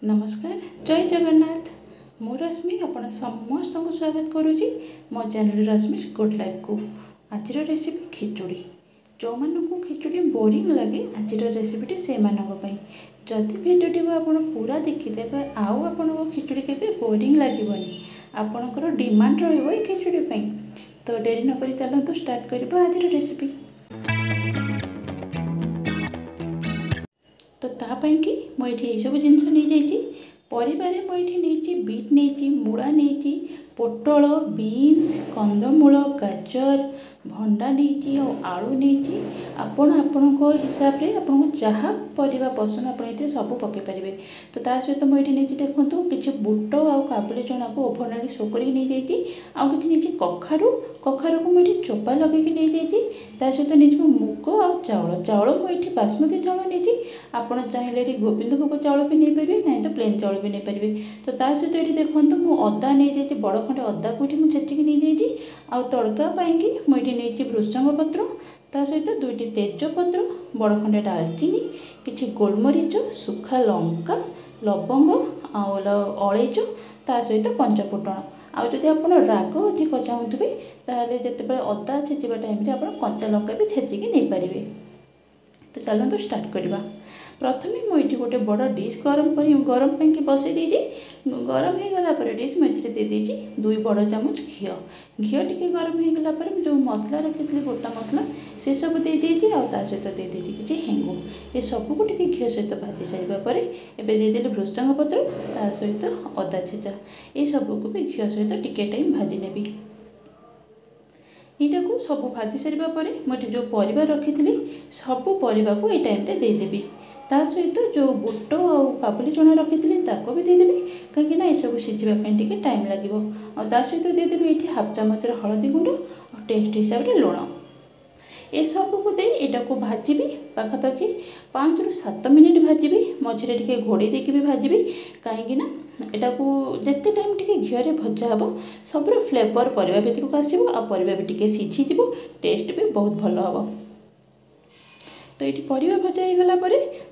नमस्कार जय जगन्नाथ मु रश्मि आपण समस्त को स्वागत करुँची मो चैनल रश्मि गुड लाइफ को। आज रेसिपी खिचुड़ी। जो मानू खिचुड़ी बोरिंग लगे आज रेसिपीटी से जदि भिडियोटी को आप पूरा देखीदे आउ आपण खिचुड़ी के बोरिंग लगे आपणकर डिमांड रही खिचुड़ी तो डेरी नक चलतु स्टार्ट करवा आज रेसिपी। तो तापाई कि मुझे सब जिनस नहीं जाइए परिवार मुझे बीट नहीं मूला नहीं पोटल बीन्स कंदमूल गाजर भंडा नहीं आलू नहीं आपण हिसाब से आपको जहाँ परिवा पसंद आप सब पकई पारे। तो ता सहित मुझे नहीं देखो किसी बुट आ काबुली चना को ओभरनाली सोक नहीं जाइए आउ कि कखारू कखारू को मुझे चोपा लगे नहीं जाइए सहित नहीं मुग आ चाउल चाउल मुझे बासमती चाउल नहीं आपड़ चाहिए गोविंद भोग चाउल भी नहीं पारे ना तो प्लेन चाउल भी नहीं पारे। तो ता सहित ये देखो मुझे अदा नहीं जाइए बड़ खंडे अदा को छेचिकी नहीं जाइए आउ तड़का पाई मुझे नहीं भृषंग पत्र ता सहित दुईटी तेजपत्र बड़ खंडे डालचीनी किसी गोलमरीच सुखा लंका लवंग अलैच ता सहित पंचफुटण आउ जदि आप राग अधिक चाहूबे ताहले जितेबाला अदा छेचिबा टाइम आप कंचा लंका भी छेचिकी नहीं पारे। तो चलते स्टार्ट करवा। प्रथमे मुझे गोटे बड़ डिश गरम पाई बसई देजी गरम हो गला डिश मुझे दे देजी 2 बड़ चामच घी घी टी गरम हो गला जो मसला रखी थी गोटा मसला से सब दे देजी आ सहित दे देजी किसी हेंगु ये सबको टी घी सहित भाजी सारापर एवं देदेली भृषंग पत्र ता सहित अदा छेचा ये सबको भी घी सहित टिके टाइम भाजी नेबी। यहाँ को सब भाजी सारापर मुझे जो परिवा रखी थी सब परिवा को ये टाइम देदेवी ता सहित जो बुट और काबुली चना रखी थी ताको भी देदेवी कहीं ये सब सीझापी टे टाइम लगे आ सहित देदेवी ये हाफ चामच हलदी गुंड और टेस्ट हिसाब से लुण ये सब को दे यहाँ को भाजी पाखापाखि 5 ରୁ 7 मिनिट भाजी मझे टे घोड़े देकी भी भाजी कहीं यहाँ को जिते टाइम टे घीरे भजा हे सब फ्लेवर परिवा भितर को आसो आ परिवा भी टे सीझीज टेस्ट भी बहुत भल हम। तो ये परिवा भजा हो गला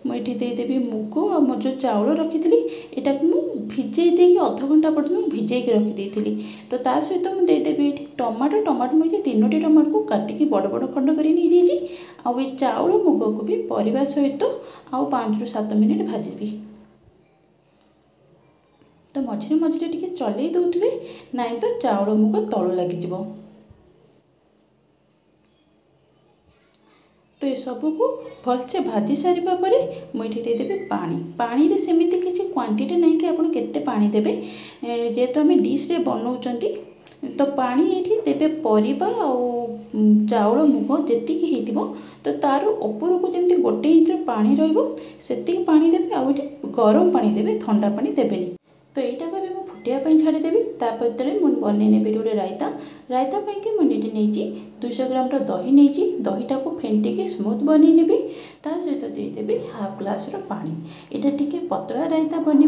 मुझे देदेवी मुग और मोर जो चाउल रखी थी यहाँ को भिजे देकी अध घंटा पर्यटन भिजेक रखी तो ता सहित मुझे देदेवी ये टमाटो मुझे 3टी टमाटो को काटिकी बड़ बड़ खंड कर आउ ये चाउल मुग को भी परिवा सहित आउ 5 ରୁ 7 मिनिट भाजी। तो मझे मझे टे चल दौथे ना तो चाउल मुग तलू लगिज। तो ये सबको भलसे भाजी सारापर मुझे देदेवी पानी रे सेमती किसी क्वांटिटी नहीं कि आपड़ केते पानी देबे जेहेतु आम डिश्रे बनाऊँच तो पानी ये देवे परिवा चाउल मुग जी तो तार ऊपर को जमी 1 इंच पानी रही पानी देवे आउ गरम पानी देवे ठंडा पानी देवेनि। तो यहाँ को भी फुटापी छाड़देवी तापर मुझे बनई नेबी गोटे रायता रायता पाई मुझे नहीं 200 ग्राम दही नहीं दहीटा को फेंटिकी स्मूथ बनई नेबी ता सहित देदेवी हाफ ग्लास पानी यहाँ टी पतला रायता बन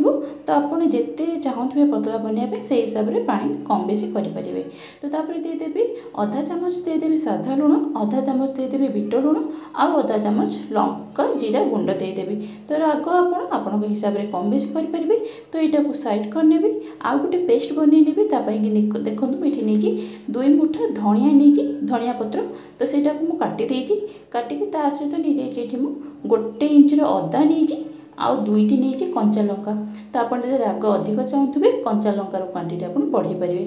तो आपड़ जिते चाहूबे पतला बनवाई से हिसाब से पानी कम बेसी करें। तो तापर देदेवी आधा चामच देदेवी साधा लुण आधा चामच देदेवी बिट लुण आउ आधा चामच लंका जीरा गुंड देदेवी। तो राग आपण हिसाब से कम बेसी करें। तो यहाँ को साइड करनेबी आउ गोटे पेस्ट बनई नेबी देखो मुझे नहीं 2 मुठा धनिया नहीं धनिया पत्र तो सेटा को मुझे काटिकी ता सहित नहीं जाइए 1 इंच अदा नहीं आउ 2टी नहीं कंचा लंका तो आप राग अधिक चाहूबे कंचा लंकार क्वांटिटी आप बढ़ाई पारे।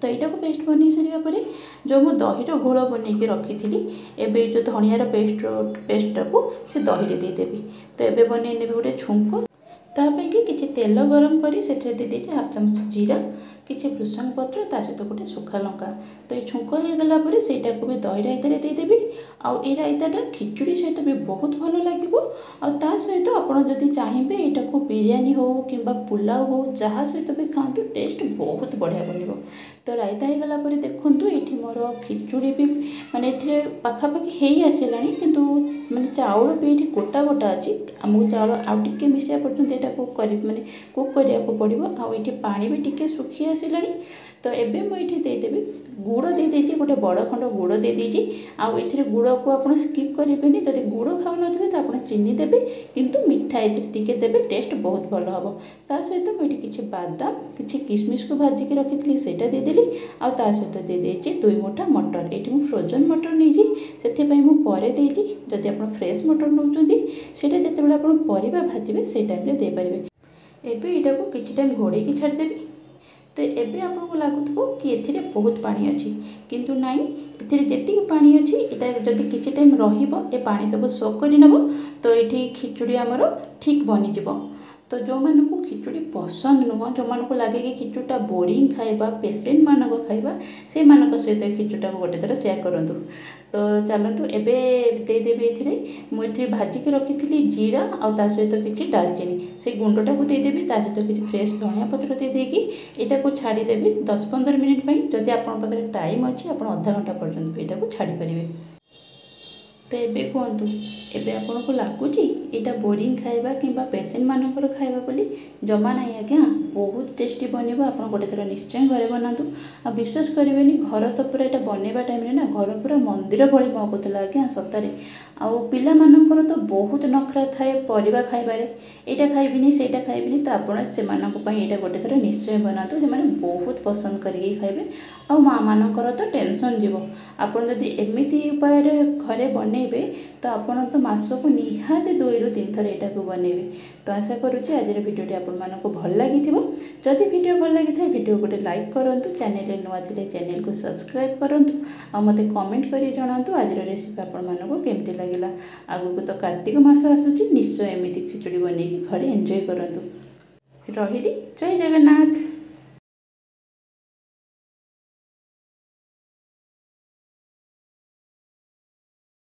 तो यहाँ को पेस्ट बन सारापर जो मु दही घोल बनई रखी थी एवं जो धनियार पेस्ट को से दही देदेवी। तो ये बनई नेबी गोटे छुंक तापाई किसी तेल गरम करी से देदेजी हाफ चामच जीरा किसी भृषंग पत्र ता सहित गोटे सुखा लंका। तो ये छुंक हो गला सेटा को भी दही रायतारे देदेवी आउ ये रायताटा खिचुड़ी सहित भी बहुत भल लगे आ सहित आपड़ जदि चाहिए यहाँ को बिरयानी हो कि पुलाव हो जहाँ सहित भी खातु टेस्ट बहुत बढ़िया बन। तो रायता हो गला देखु ये मोर खिचुड़ी भी माने पाखापाखि हो आसला किंतु ମାନେ ଚାଉଳ ବି ଏଠି ଗୋଟା ଗୋଟା ଅଛି ଆମକୁ ଚାଉଳ ଆଉ ଟିକେ ମିଶାଇବା ପର୍ଯ୍ୟନ୍ତ ଏଇଟା କୁକ୍ କରିବାକୁ ପଡ଼ିବ। ଆଉ ଏଠି ପାଣି ବି ଟିକେ ଶୁଖି ଆସିଲାଣି। ତ ଏବେ ମୁଁ ଏଠି ଦେଇଦେବି ଗୁଡ଼ ଦେଇଦେଇଛି, ଗୋଟେ ବଡ଼ ଖଣ୍ଡ ଗୁଡ଼ ଦେଇଦେଇଛି। ଆଉ ଏଥିରେ ଗୁଡ଼କୁ ଆପଣ ସ୍କିପ୍ କରିବେନି, ଯଦି ଗୁଡ଼ ଖାଉନଥିବେ ତ ଆପଣ ଚିନି ଦେବେ, କିନ୍ତୁ ମିଠା ଏଥିରେ ଟିକେ ଦେବେ, ଟେଷ୍ଟ ବହୁତ ଭଲ ହେବ। ତା ସହିତ ମୁଁ ଏଠି କିଛି ବାଦାମ କିଛି କିସମିସକୁ ଭାଜିକି ରଖିଥିଲି ସେଇଟା ଦେଇଦେଲି। ଆଉ ତା ସହିତ ଦେଇଦେଇଛି 2 ମୁଠା ମଟର। ଏଠି ମୁଁ ଫ୍ରୋଜନ୍ ମଟର ନେଇଛି, ସେଥିପାଇଁ ମୁଁ ପରେ ଦେଇଛି। ଯଦି ଆପଣ ଫ୍ରେଶ୍ ମଟର ନେଉଛନ୍ତି ସେଇଟା ଯେତେବେଳେ ଆପଣ ପରିବା ଭାଜିବେ ସେଇ ଟାଇମ୍ରେ ଦେଇପାରିବେ। ଏବେ ଏଇଟାକୁ କିଛି ଟାଇମ୍ ଘୋଡ଼େଇକି ଛାଡ଼ିଦେବି। ତ ଏବେ ଆପଣଙ୍କୁ ଲାଗୁଥିବ କି ଏଥିରେ ବହୁତ ପାଣି ଅଛି, କିନ୍ତୁ ନାଇଁ, ଏଥିରେ ଯେତିକି ପାଣି ଅଛି ଏଇଟା ଯଦି କିଛି ଟାଇମ୍ ରହିବ ଏ ପାଣି ସବୁ ସୋକ୍ କରି ନେବ ତ ଏଠି ଖିଚୁଡ଼ି ଆମର ଠିକ୍ ବନିଯିବ। ତ ଯେଉଁମାନଙ୍କୁ ଖିଚୁଡ଼ି ପସନ୍ଦ ନୁହଁ, ଯେଉଁମାନଙ୍କୁ ଲାଗେ କି ଖିଚୁଡ଼ିଟା ବୋରିଂ ଖାଇବା, ପେସେଣ୍ଟମାନଙ୍କ ଖାଇବା, ସେଇମାନଙ୍କ ସହିତ ଖିଚୁଡ଼ିଟାକୁ ଗୋଟେ ଥର ସେୟାର କରନ୍ତୁ। ତ ଚାଲନ୍ତୁ ଏବେ ଦେଇଦେବି ଏଥିରେ ମୁଁ ଏଥିରେ ଭାଜିକି ରଖିଥିଲି ଜିରା ଆଉ ତା ସହିତ କିଛି ଡାଲଚିନି, ସେଇ ଗୁଣ୍ଡଟାକୁ ଦେଇଦେବି। ତା ସହିତ କିଛି ଫ୍ରେଶ୍ ଧନିଆ ପତ୍ର ଦେଇଦେଇକି ଏଇଟାକୁ ଛାଡ଼ିଦେବି 10-15 ମିନିଟ୍ ପାଇଁ। ଯଦି ଆପଣଙ୍କ ପାଖରେ ଟାଇମ୍ ଅଛି ଆପଣ ଅଧା ଘଣ୍ଟା ପର୍ଯ୍ୟନ୍ତ ବି ଏଇଟାକୁ ଛାଡ଼ିପାରିବେ। ତ ଏବେ କୁହନ୍ତୁ, ଏବେ ଆପଣଙ୍କୁ ଲାଗୁଛି ଏଇଟା ବୋରିଂ ଖାଇବା କିମ୍ବା ପେସେଣ୍ଟମାନଙ୍କର ଖାଇବା ବୋଲି? ଜମା ନାହିଁ ଆଜ୍ଞା, ବହୁତ ଟେଷ୍ଟି ବନିବ। ଆପଣ ଗୋଟେ ଥର ନିଶ୍ଚୟ ଘରେ ବନାନ୍ତୁ। ଆଉ ବିଶ୍ୱାସ କରିବେନି, ଘର ତ ପୁରା ଏଇଟା ବନେଇବା ଟାଇମ୍ରେ ନା ଘର ପୁରା ମନ୍ଦିର ଭଳି ମହକୁଥିଲା ଆଜ୍ଞା, ସତରେ। ଆଉ ପିଲାମାନଙ୍କର ତ ବହୁତ ନଖରା ଥାଏ ପରିବା ଖାଇବାରେ, ଏଇଟା ଖାଇବିନି ସେଇଟା ଖାଇବିନି। ତ ଆପଣ ସେମାନଙ୍କ ପାଇଁ ଏଇଟା ଗୋଟେ ଥର ନିଶ୍ଚୟ ବନାନ୍ତୁ, ସେମାନେ ବହୁତ ପସନ୍ଦ କରିକି ଖାଇବେ। ଆଉ ମାଆମାନଙ୍କର ତ ଟେନସନ୍ ଯିବ। ଆପଣ ଯଦି ଏମିତି ଉପାୟରେ ଘରେ ବନେଇବେ ତ ଆପଣ ତ ମାସକୁ ନିହାତି 2ରୁ 3 ଥର ଏଇଟାକୁ ବନେଇବେ। ତ ଆଶା କରୁଛି ଆଜିର ଭିଡ଼ିଓଟି ଆପଣମାନଙ୍କୁ ଭଲ ଲାଗିଥିବ। ଯଦି ଭିଡ଼ିଓ ଭଲ ଲାଗିଥାଏ ଭିଡ଼ିଓ ଗୋଟେ ଲାଇକ୍ କରନ୍ତୁ, ଚ୍ୟାନେଲରେ ନୂଆ ଥିଲେ ଚ୍ୟାନେଲକୁ ସବସ୍କ୍ରାଇବ୍ କରନ୍ତୁ। ଆଉ ମୋତେ କମେଣ୍ଟ କରି ଜଣାନ୍ତୁ ଆଜିର ରେସିପି ଆପଣମାନଙ୍କୁ କେମିତି ଲାଗିଲା। ଆଗକୁ ତ କାର୍ତ୍ତିକ ମାସ ଆସୁଛି, ନିଶ୍ଚୟ ଏମିତି ଖିଚୁଡ଼ି ବନେଇକି ଘରେ ଏନ୍ଜୟ କରନ୍ତୁ। ରହିଲି, ଜୟ ଜଗନ୍ନାଥ।